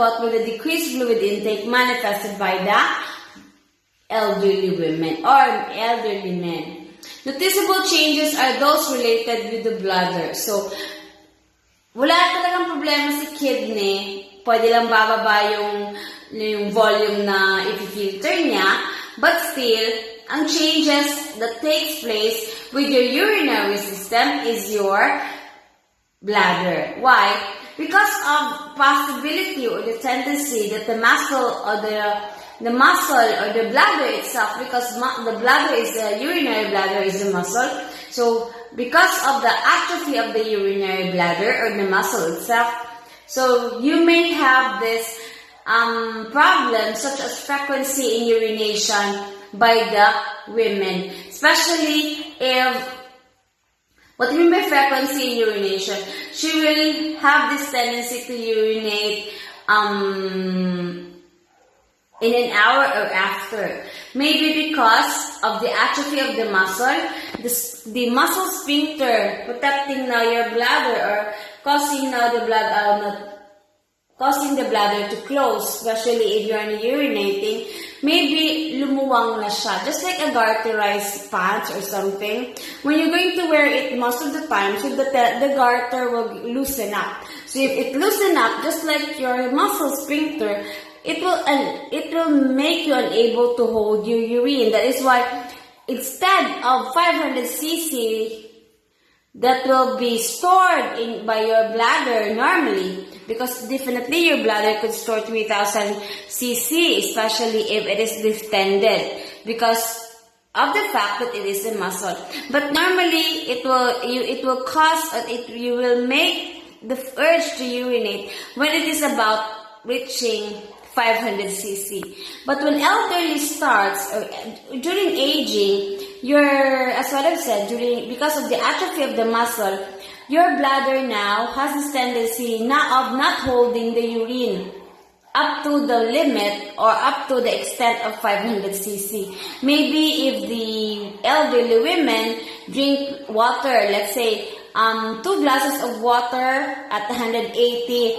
about with the decreased fluid intake manifested by the elderly women or elderly men. Noticeable changes are those related with the bladder. So, wala talagang problema si kidney. Pwede lang bababa yung volume na i-filter niya. But still, ang changes that takes place with your urinary system is your bladder. Why? Because of possibility or the tendency that the muscle or the muscle or the bladder itself, because the bladder is the urinary bladder is the muscle. So, because of the atrophy of the urinary bladder or the muscle itself, so you may have this problem such as frequency in urination by the women, especially if, what do you mean by frequency in urination? She will have this tendency to urinate in an hour or after. Maybe because of the atrophy of the muscle, the muscle sphincter protecting now your bladder or causing now the causing the bladder to close, especially if you're urinating, maybe lumuwang na siya. Just like a garterized pants or something. When you're going to wear it most of the time, so the garter will loosen up. So if it loosen up, just like your muscle sphincter, it will make you unable to hold your urine. That is why instead of 500 cc that will be stored by your bladder normally, because definitely your bladder could store 3000 cc, especially if it is distended, because of the fact that it is a muscle. But normally it will cause you will make the urge to urinate when it is about reaching 500 cc. But when elderly starts, or during aging, as what I've said, because of the atrophy of the muscle, your bladder now has this tendency now of not holding the urine up to the limit or up to the extent of 500 cc. Maybe if the elderly women drink water, let's say 2 glasses of water at 180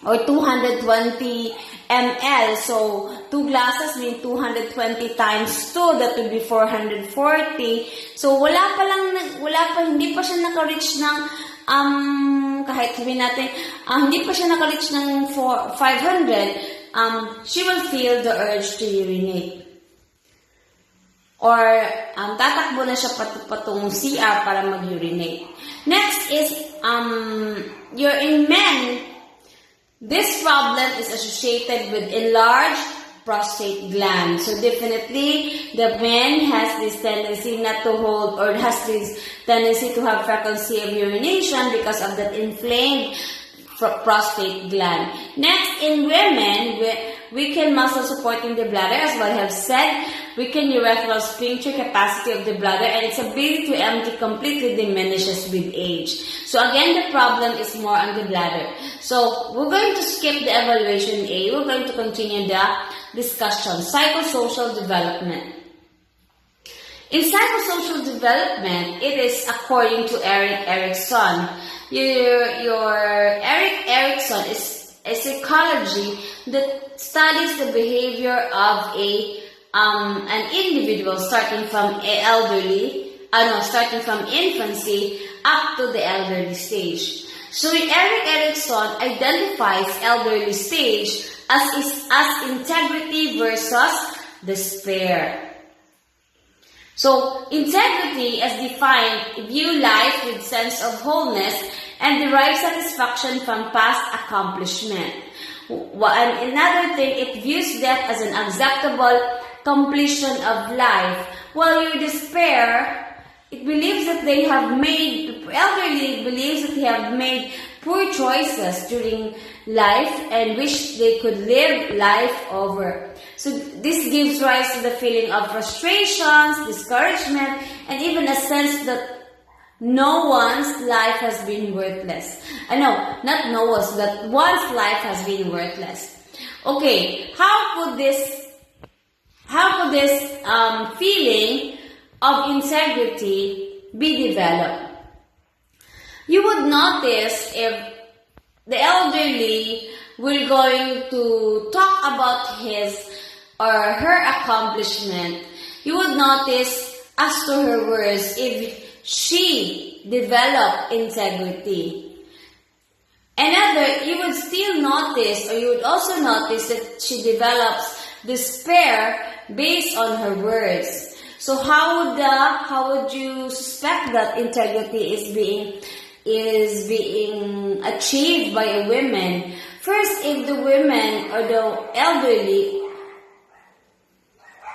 or 220 ml. So, 2 glasses mean 220 times 2, that will be 440. So, hindi pa siya naka-reach ng, kahit sabihin natin, hindi pa siya naka-reach ng 500, she will feel the urge to urinate. Or, tatakbo na siya patong CR para mag-urinate. Next is, you're in men. This problem is associated with enlarged prostate gland. So definitely, the man has this tendency not to hold, or has this tendency to have frequency of urination because of that inflamed prostate gland. Next, in women, weakened muscle supporting the bladder, as what I have said, weakened urethral sphincter capacity of the bladder, and its ability to empty completely diminishes with age. So again, the problem is more on the bladder. So we're going to skip the evaluation A. We're going to continue the discussion. Psychosocial development. In psychosocial development, it is according to Erik Erikson. Your Erik Erikson is a psychology that studies the behavior of an individual starting from starting from infancy up to the elderly stage. So Erik Erikson identifies elderly stage as integrity versus despair. So, integrity, as defined, view life with sense of wholeness and derive satisfaction from past accomplishment. And another thing, it views death as an acceptable completion of life. While your despair, it believes that the elderly believes that they have made poor choices during life and wish they could live life over. So this gives rise to the feeling of frustrations, discouragement, and even a sense that no one's life has been worthless. Not no one's, that one's life has been worthless. Okay, how could this feeling of integrity be developed? You would notice if the elderly we're going to talk about his or her accomplishment, you would notice as to her words if she developed integrity. Another, you would still notice, or you would also notice that she develops despair based on her words. So how would you suspect that integrity is being achieved by a woman? First, if the women or the elderly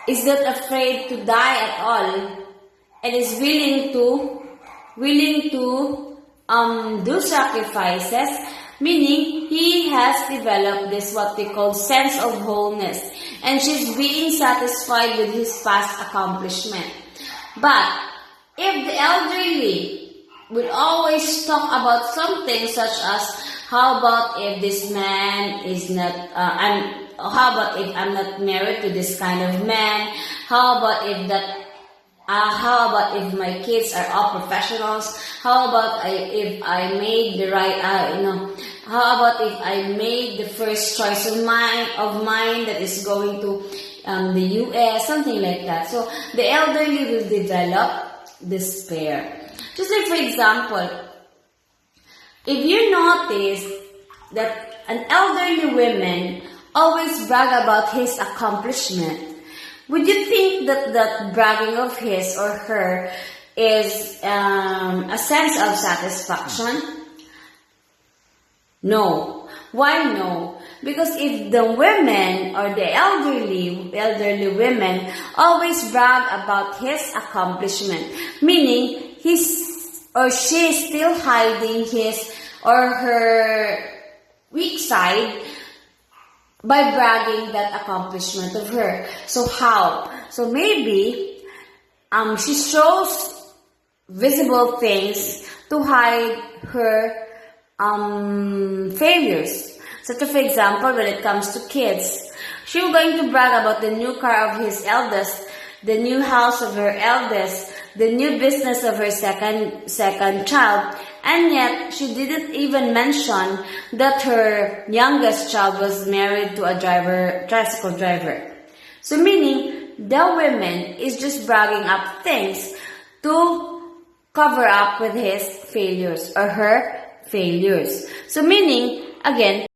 is not afraid to die at all and is willing to do sacrifices, meaning he has developed this what we call sense of wholeness, and she's being satisfied with his past accomplishment. But if the elderly would always talk about something such as, how about if this man is not, how about if I'm not married to this kind of man? How about if my kids are all professionals? How about if I made the right, how about if I made the first choice of mine that is going to the US, something like that. So the elderly will develop despair. Just like, for example, if you notice that an elderly woman always brag about his accomplishment, would you think that that bragging of his or her is a sense of satisfaction? No. Why no? Because if the women or the elderly women always brag about his accomplishment, meaning he's or she is still hiding his or her weak side by bragging that accomplishment of her. So how? So maybe she shows visible things to hide her failures. So for example, when it comes to kids, she's going to brag about the new car of his eldest, the new house of her eldest, the new business of her second child, and yet she didn't even mention that her youngest child was married to a tricycle driver. So meaning the woman is just bragging up things to cover up with his failures or her failures. So meaning, again,